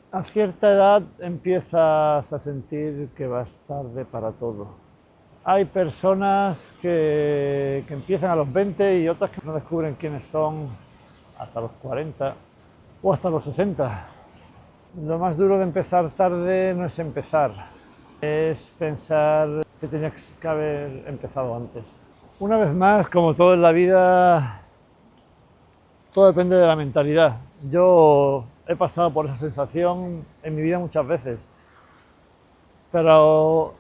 A cierta edad empiezas a sentir que vas tarde para todo. Hay personas que empiezan a los 20 y otras que no descubren quiénes son hasta los 40 o hasta los 60. Lo más duro de empezar tarde no es empezar, es pensar que tenía que haber empezado antes. Una vez más, como todo en la vida, todo depende de la mentalidad. Yo he pasado por esa sensación en mi vida muchas veces, pero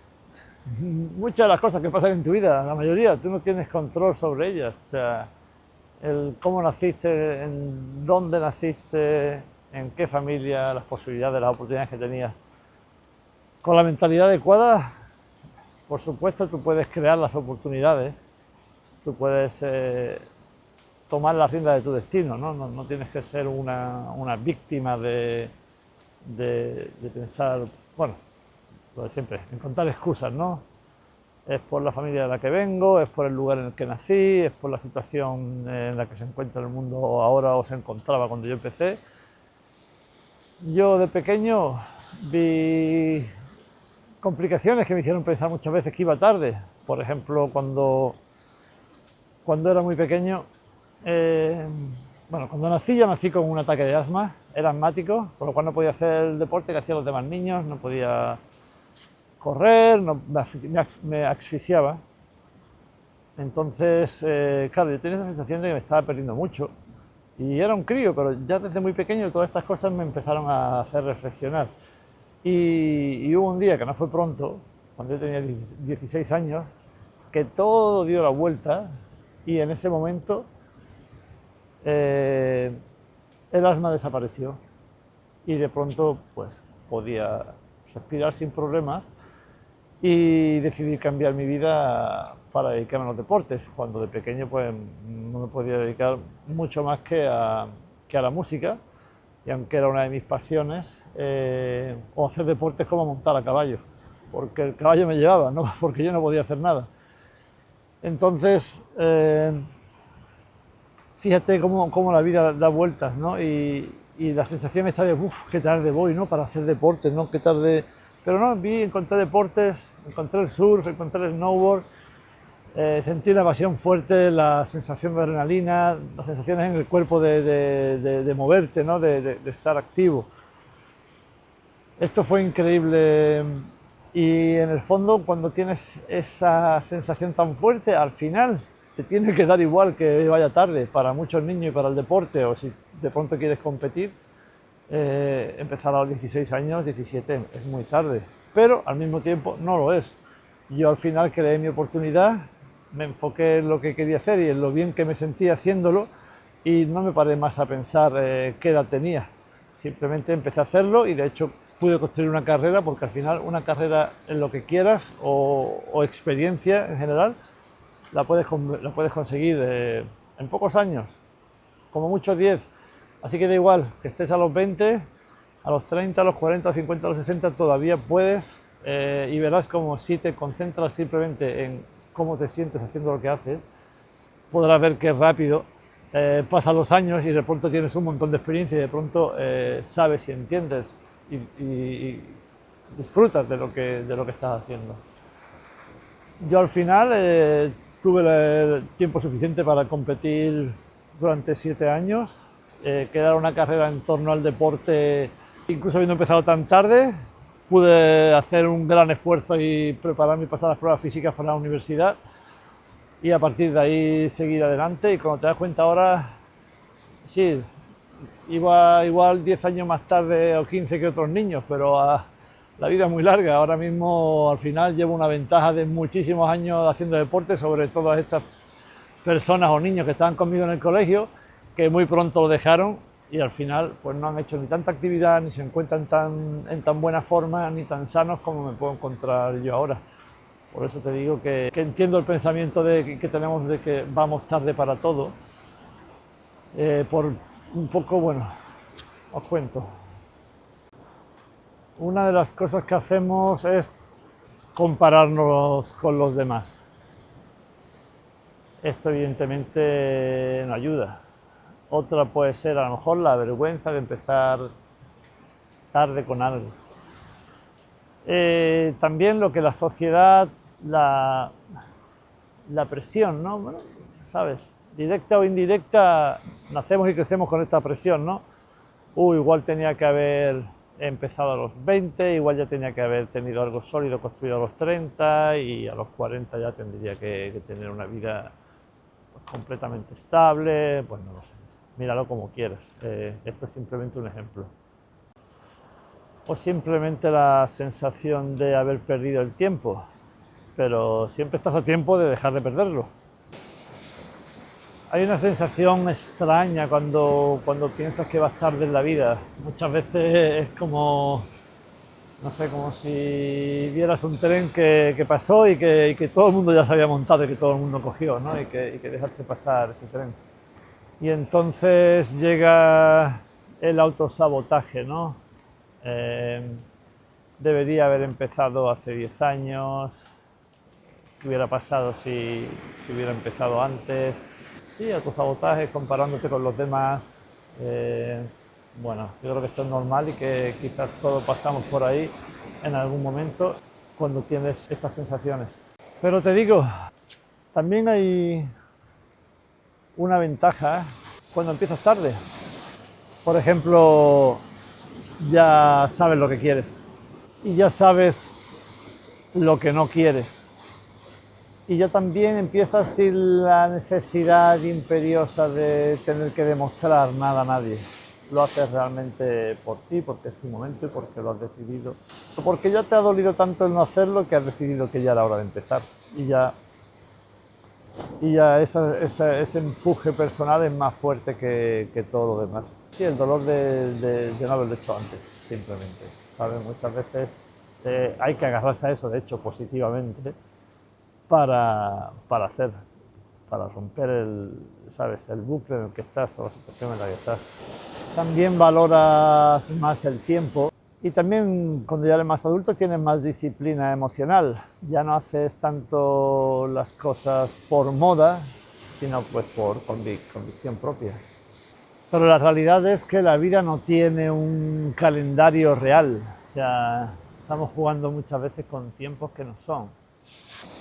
muchas de las cosas que pasan en tu vida, la mayoría, tú no tienes control sobre ellas. O sea, el cómo naciste, en dónde naciste, en qué familia, las posibilidades, las oportunidades que tenías. Con la mentalidad adecuada, por supuesto, tú puedes crear las oportunidades, tú puedes tomar la rienda de tu destino, ¿no? No tienes que ser una víctima de pensar, bueno, lo de siempre, encontrar excusas, ¿no? Es por la familia de la que vengo, es por el lugar en el que nací, es por la situación en la que se encuentra el mundo ahora o se encontraba cuando yo empecé. Yo de pequeño vi complicaciones que me hicieron pensar muchas veces que iba tarde. Por ejemplo, cuando era muy pequeño, eh, bueno, cuando nací ya nací con un ataque de asma, era asmático, por lo cual no podía hacer el deporte que hacían los demás niños, no podía correr, no, me asfixiaba. Entonces, claro, yo tenía esa sensación de que me estaba perdiendo mucho. Y era un crío, pero ya desde muy pequeño todas estas cosas me empezaron a hacer reflexionar. Y hubo un día que no fue pronto, cuando yo tenía 16 años, que todo dio la vuelta y en ese momento eh, el asma desapareció y de pronto pues podía respirar sin problemas y decidí cambiar mi vida para dedicarme a los deportes, cuando de pequeño pues no me podía dedicar mucho más que a la música, y aunque era una de mis pasiones, o hacer deportes como montar a caballo, porque el caballo me llevaba, no porque yo no podía hacer nada. Entonces, fíjate cómo la vida da vueltas, ¿no? Y la sensación está de, uff, qué tarde voy, ¿no? Para hacer deportes, ¿no? Qué tarde. Pero no, encontré deportes, encontré el surf, encontré el snowboard, sentí la pasión fuerte, la sensación de adrenalina, las sensaciones en el cuerpo de moverte, ¿no? De estar activo. Esto fue increíble y en el fondo cuando tienes esa sensación tan fuerte, al final te tiene que dar igual que vaya tarde para muchos niños y para el deporte, o si de pronto quieres competir, empezar a los 16 años, 17 es muy tarde, pero al mismo tiempo no lo es. Yo al final creé mi oportunidad, me enfoqué en lo que quería hacer y en lo bien que me sentía haciéndolo y no me paré más a pensar qué edad tenía. Simplemente empecé a hacerlo y de hecho pude construir una carrera, porque al final una carrera en lo que quieras o experiencia en general la puedes conseguir en pocos años, como mucho 10. Así que da igual que estés a los 20, a los 30, a los 40, a los 50, a los 60, todavía puedes, y verás como si te concentras simplemente en cómo te sientes haciendo lo que haces, podrás ver que rápido pasan los años y de pronto tienes un montón de experiencia y de pronto sabes y entiendes y disfrutas de lo que estás haciendo. Yo al final tuve el tiempo suficiente para competir durante 7 años, que era una carrera en torno al deporte. Incluso habiendo empezado tan tarde, pude hacer un gran esfuerzo y prepararme y pasar las pruebas físicas para la universidad, y a partir de ahí seguir adelante. Y cuando te das cuenta ahora, sí, iba igual 10 años más tarde o 15 que otros niños, pero la vida es muy larga. Ahora mismo al final llevo una ventaja de muchísimos años haciendo deporte sobre todas estas personas o niños que estaban conmigo en el colegio, que muy pronto lo dejaron y al final pues no han hecho ni tanta actividad, ni se encuentran en tan buena forma, ni tan sanos como me puedo encontrar yo ahora. Por eso te digo que entiendo el pensamiento que tenemos de que vamos tarde para todo. Por un poco, bueno, os cuento. Una de las cosas que hacemos es compararnos con los demás. Esto evidentemente no ayuda. Otra puede ser a lo mejor la vergüenza de empezar tarde con algo. También lo que la sociedad, la presión, ¿no? Bueno, ¿sabes? Directa o indirecta, nacemos y crecemos con esta presión, ¿no? Igual tenía que haber empezado a los 20, igual ya tenía que haber tenido algo sólido construido a los 30 y a los 40 ya tendría que tener una vida pues, completamente estable, pues no lo sé, míralo como quieras, esto es simplemente un ejemplo. O simplemente la sensación de haber perdido el tiempo, pero siempre estás a tiempo de dejar de perderlo. Hay una sensación extraña cuando piensas que vas tarde en la vida. Muchas veces es como, no sé, como si vieras un tren que pasó y que todo el mundo ya se había montado y que todo el mundo cogió, ¿no? Y que dejaste pasar ese tren. Y entonces llega el autosabotaje, ¿no? Debería haber empezado hace 10 años, ¿qué hubiera pasado si hubiera empezado antes? Sí, autosabotaje, comparándote con los demás. Bueno, yo creo que esto es normal y que quizás todos pasamos por ahí en algún momento cuando tienes estas sensaciones. Pero te digo, también hay una ventaja cuando empiezas tarde. Por ejemplo, ya sabes lo que quieres y ya sabes lo que no quieres. Y ya también empiezas sin la necesidad imperiosa de tener que demostrar nada a nadie. Lo haces realmente por ti, porque es tu momento y porque lo has decidido. O porque ya te ha dolido tanto el no hacerlo que has decidido que ya era hora de empezar. Y ya ese empuje personal es más fuerte que todo lo demás. Sí, el dolor de no haberlo hecho antes, simplemente. ¿Sabes? Muchas veces hay que agarrarse a eso, de hecho, positivamente, para romper el bucle en el que estás o la situación en la que estás. También valoras más el tiempo y también cuando ya eres más adulto tienes más disciplina emocional. Ya no haces tanto las cosas por moda, sino pues por convicción propia. Pero la realidad es que la vida no tiene un calendario real. O sea, estamos jugando muchas veces con tiempos que no son,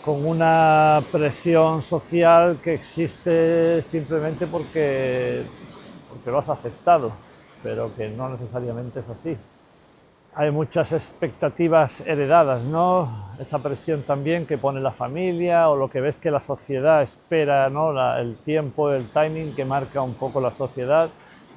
con una presión social que existe simplemente porque lo has aceptado, pero que no necesariamente es así. Hay muchas expectativas heredadas, ¿no? Esa presión también que pone la familia o lo que ves que la sociedad espera, ¿no? El tiempo, el timing que marca un poco la sociedad,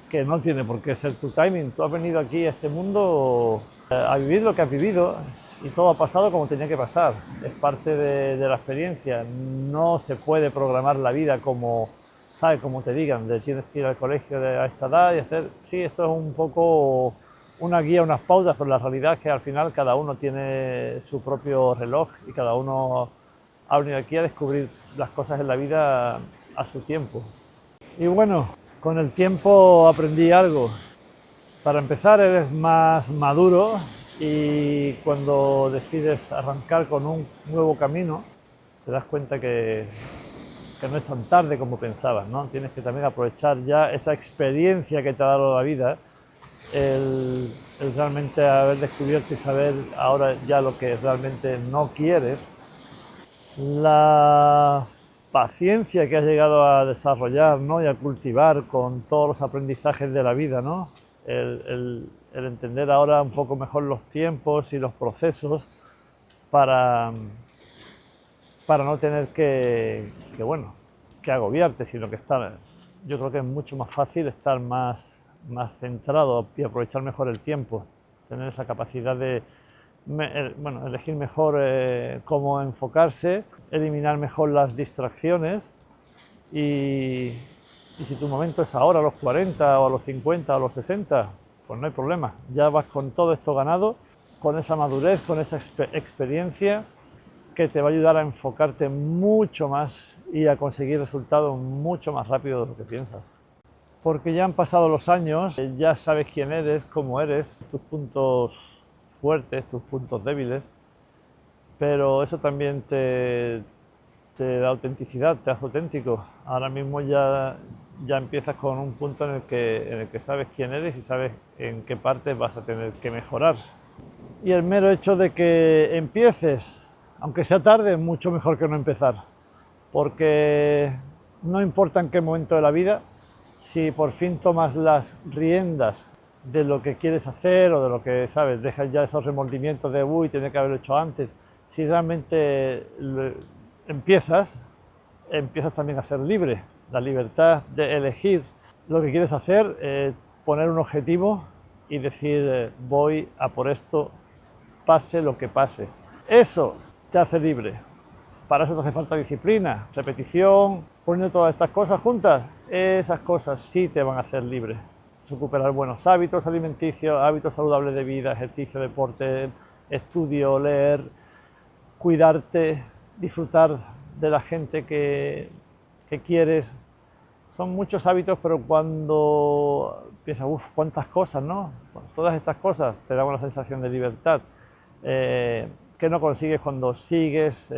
que no tiene por qué ser tu timing. Tú has venido aquí a este mundo a vivir lo que has vivido y todo ha pasado como tenía que pasar. Es parte de la experiencia. No se puede programar la vida como, ¿sabes? Como te digan, de tienes que ir al colegio a esta edad y hacer... Sí, esto es un poco una guía, unas pautas, pero la realidad es que al final cada uno tiene su propio reloj y cada uno ha venido aquí a descubrir las cosas en la vida a su tiempo. Y bueno, con el tiempo aprendí algo. Para empezar, eres más maduro y cuando decides arrancar con un nuevo camino, te das cuenta que no es tan tarde como pensabas, ¿no? Tienes que también aprovechar ya esa experiencia que te ha dado la vida, el realmente haber descubierto y saber ahora ya lo que realmente no quieres, la paciencia que has llegado a desarrollar, ¿no? Y a cultivar con todos los aprendizajes de la vida, ¿no? El entender ahora un poco mejor los tiempos y los procesos para no tener que agobiarte, sino que yo creo que es mucho más fácil estar más centrado y aprovechar mejor el tiempo, tener esa capacidad de elegir mejor cómo enfocarse, eliminar mejor las distracciones y si tu momento es ahora, a los 40 o a los 50 o a los 60, pues no hay problema, ya vas con todo esto ganado, con esa madurez, con esa experiencia que te va a ayudar a enfocarte mucho más y a conseguir resultados mucho más rápido de lo que piensas. Porque ya han pasado los años, ya sabes quién eres, cómo eres, tus puntos fuertes, tus puntos débiles, pero eso también te da autenticidad, te hace auténtico. Ahora mismo ya ya empiezas con un punto en el que sabes quién eres y sabes en qué parte vas a tener que mejorar. Y el mero hecho de que empieces, aunque sea tarde, es mucho mejor que no empezar, porque no importa en qué momento de la vida, si por fin tomas las riendas de lo que quieres hacer o de lo que sabes, dejas ya esos remordimientos de uy, tenía que haberlo hecho antes, si realmente empiezas también a ser libre, la libertad de elegir lo que quieres hacer, poner un objetivo y decir voy a por esto, pase lo que pase. Eso te hace libre. Para eso te hace falta disciplina, repetición, poniendo todas estas cosas juntas, esas cosas sí te van a hacer libre. Recuperar buenos hábitos alimenticios, hábitos saludables de vida, ejercicio, deporte, estudio, leer, cuidarte, disfrutar de la gente que quieres. Son muchos hábitos, pero cuando piensas, uff, cuántas cosas, ¿no? Pues todas estas cosas te dan una sensación de libertad que no consigues cuando sigues,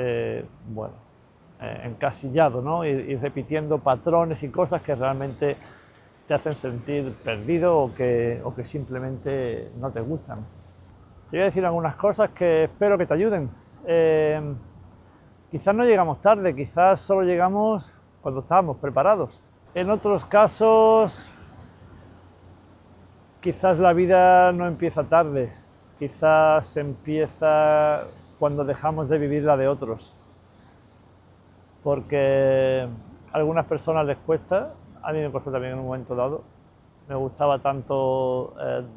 encasillado, ¿no? Y repitiendo patrones y cosas que realmente te hacen sentir perdido o que simplemente no te gustan. Te voy a decir algunas cosas que espero que te ayuden. Quizás no llegamos tarde, quizás solo llegamos cuando estábamos preparados. En otros casos, quizás la vida no empieza tarde, quizás empieza cuando dejamos de vivir la de otros. Porque a algunas personas les cuesta, a mí me costó también en un momento dado. Me gustaba tanto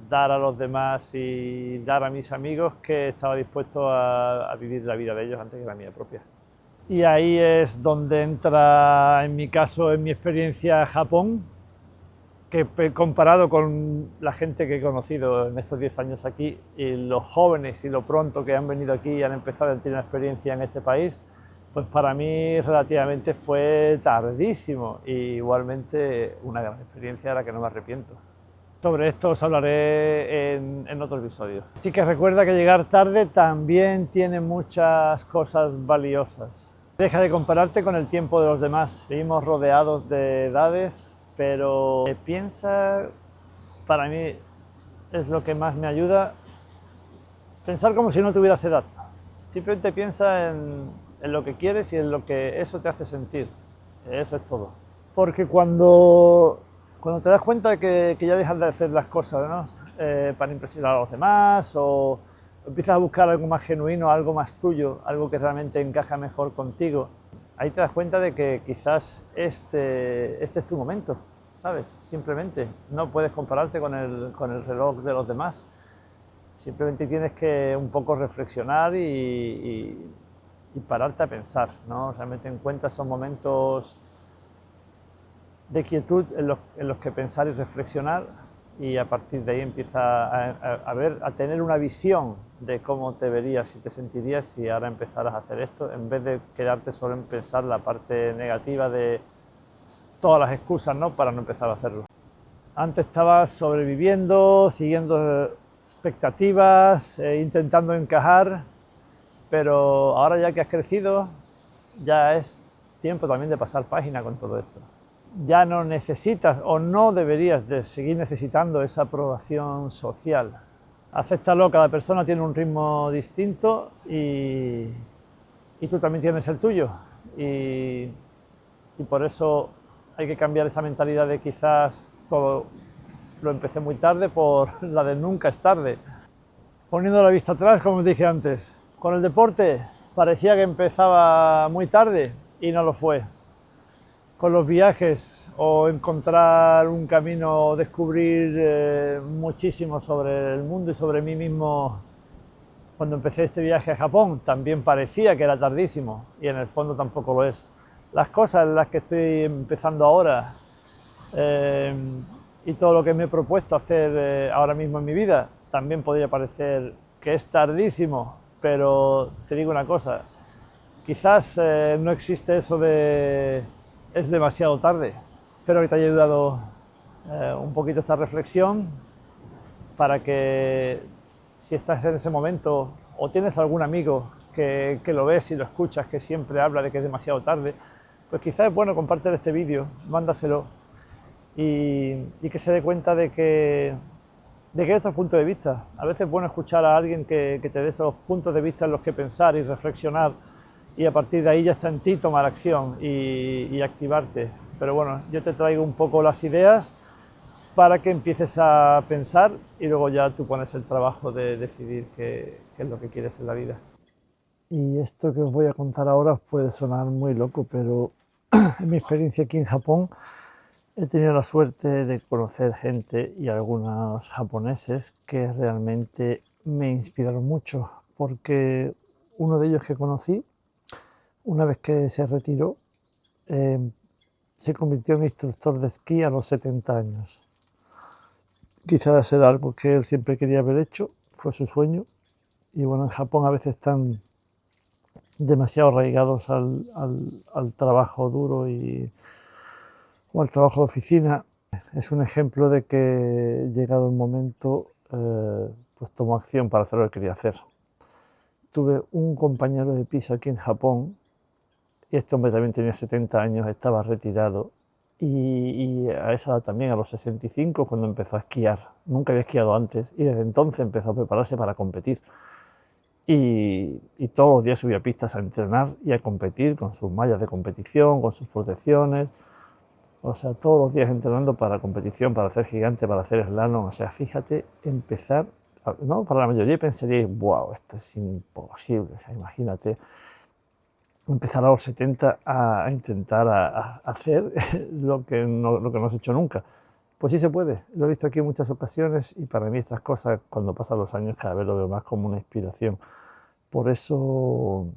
dar a los demás y dar a mis amigos que estaba dispuesto a vivir la vida de ellos antes que la mía propia. Y ahí es donde entra, en mi caso, en mi experiencia, Japón, que comparado con la gente que he conocido en estos 10 años aquí, y los jóvenes y lo pronto que han venido aquí y han empezado a tener una experiencia en este país, pues para mí relativamente fue tardísimo y igualmente una gran experiencia de la que no me arrepiento. Sobre esto os hablaré en otro episodio. Así que recuerda que llegar tarde también tiene muchas cosas valiosas. Deja de compararte con el tiempo de los demás. Vivimos rodeados de edades, pero piensa, para mí es lo que más me ayuda, pensar como si no tuvieras edad. Simplemente piensa en lo que quieres y en lo que eso te hace sentir. Eso es todo. Porque cuando te das cuenta de que ya dejas de hacer las cosas, ¿no? Para impresionar a los demás, o empiezas a buscar algo más genuino, algo más tuyo, algo que realmente encaja mejor contigo, ahí te das cuenta de que quizás este es tu momento, ¿sabes? Simplemente no puedes compararte con el reloj de los demás. Simplemente tienes que un poco reflexionar y pararte a pensar, ¿no? Realmente encuentras esos momentos de quietud en los que pensar y reflexionar, y a partir de ahí empieza a tener una visión de cómo te verías y te sentirías si ahora empezaras a hacer esto, en vez de quedarte solo en pensar la parte negativa de todas las excusas, ¿no?, para no empezar a hacerlo. Antes estabas sobreviviendo, siguiendo expectativas, intentando encajar, pero ahora ya que has crecido, ya es tiempo también de pasar página con todo esto. Ya no necesitas o no deberías de seguir necesitando esa aprobación social. Acéptalo, cada persona tiene un ritmo distinto y tú también tienes el tuyo. Y por eso hay que cambiar esa mentalidad de quizás todo lo empecé muy tarde por la de nunca es tarde. Poniendo la vista atrás, como os dije antes, con el deporte parecía que empezaba muy tarde y no lo fue. Con los viajes o encontrar un camino, descubrir muchísimo sobre el mundo y sobre mí mismo. Cuando empecé este viaje a Japón también parecía que era tardísimo y en el fondo tampoco lo es. Las cosas en las que estoy empezando ahora y todo lo que me he propuesto hacer ahora mismo en mi vida también podría parecer que es tardísimo, pero te digo una cosa, quizás no existe eso de es demasiado tarde. Espero que te haya ayudado un poquito esta reflexión para que si estás en ese momento o tienes algún amigo que lo ves y lo escuchas, que siempre habla de que es demasiado tarde, pues quizás es bueno compartir este vídeo, mándaselo y que se dé cuenta de que hay otros puntos de vista. A veces es bueno escuchar a alguien que te dé esos puntos de vista en los que pensar y reflexionar, y a partir de ahí ya está en ti tomar acción y activarte. Pero bueno, yo te traigo un poco las ideas para que empieces a pensar y luego ya tú pones el trabajo de decidir qué es lo que quieres en la vida. Y esto que os voy a contar ahora os puede sonar muy loco, pero en mi experiencia aquí en Japón he tenido la suerte de conocer gente y algunos japoneses que realmente me inspiraron mucho, porque uno de ellos que conocí, una vez que se retiró, eh, se convirtió en instructor de esquí a los 70 años. Quizás era algo que él siempre quería haber hecho, fue su sueño. Y bueno, en Japón a veces están demasiado arraigados al trabajo duro o al trabajo de oficina. Es un ejemplo de que, llegado el momento, pues tomó acción para hacer lo que quería hacer. Tuve un compañero de piso aquí en Japón, y este hombre también tenía 70 años, estaba retirado, y a esa edad también, a los 65, cuando empezó a esquiar. Nunca había esquiado antes, y desde entonces empezó a prepararse para competir. Y todos los días subía a pistas a entrenar y a competir con sus mallas de competición, con sus protecciones. O sea, todos los días entrenando para competición, para hacer gigante, para hacer slalom. O sea, fíjate, empezar, ¿no? Para la mayoría pensaríais, wow, esto es imposible. O sea, imagínate empezar a los 70 a intentar hacer lo que no has hecho nunca. Pues sí se puede, lo he visto aquí en muchas ocasiones, y para mí estas cosas, cuando pasan los años, cada vez lo veo más como una inspiración. Por eso,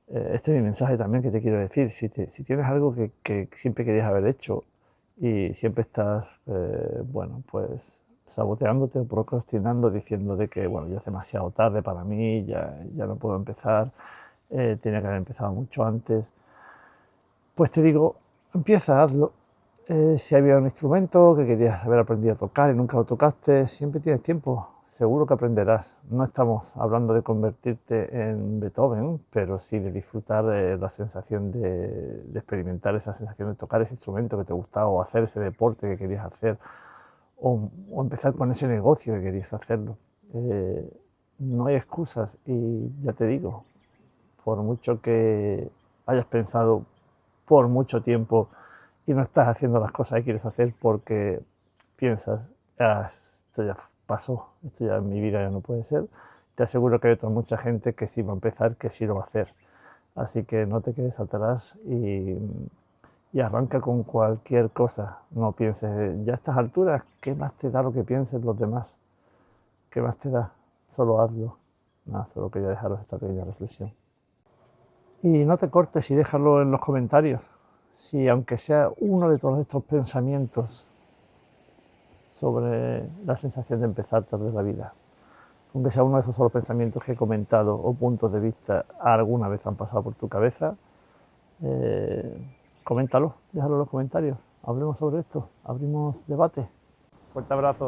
este es mi mensaje también que te quiero decir. Si tienes algo que siempre querías haber hecho y siempre estás, bueno, pues saboteándote o procrastinando, diciendo de que, bueno, ya es demasiado tarde para mí, ya no puedo empezar, tenía que haber empezado mucho antes, pues te digo, empieza, hazlo. Si había un instrumento que querías haber aprendido a tocar y nunca lo tocaste, siempre tienes tiempo, seguro que aprenderás. No estamos hablando de convertirte en Beethoven, pero sí de disfrutar la sensación de experimentar esa sensación de tocar ese instrumento que te gustaba, o hacer ese deporte que querías hacer, o empezar con ese negocio que querías hacerlo. No hay excusas, y ya te digo, por mucho que hayas pensado por mucho tiempo y no estás haciendo las cosas que quieres hacer porque piensas, esto ya pasó, esto ya en mi vida ya no puede ser, te aseguro que hay otra mucha gente que sí va a empezar, que sí lo va a hacer. Así que no te quedes atrás y arranca con cualquier cosa. No pienses, ya a estas alturas, ¿qué más te da lo que piensen los demás? ¿Qué más te da? Solo hazlo. Nada, solo quería dejaros esta pequeña reflexión. Y no te cortes y déjalo en los comentarios, si aunque sea uno de todos estos pensamientos sobre la sensación de empezar tarde la vida, aunque sea uno de esos solo pensamientos que he comentado o puntos de vista alguna vez han pasado por tu cabeza, coméntalo, déjalo en los comentarios, hablemos sobre esto, abrimos debate. Fuerte abrazo.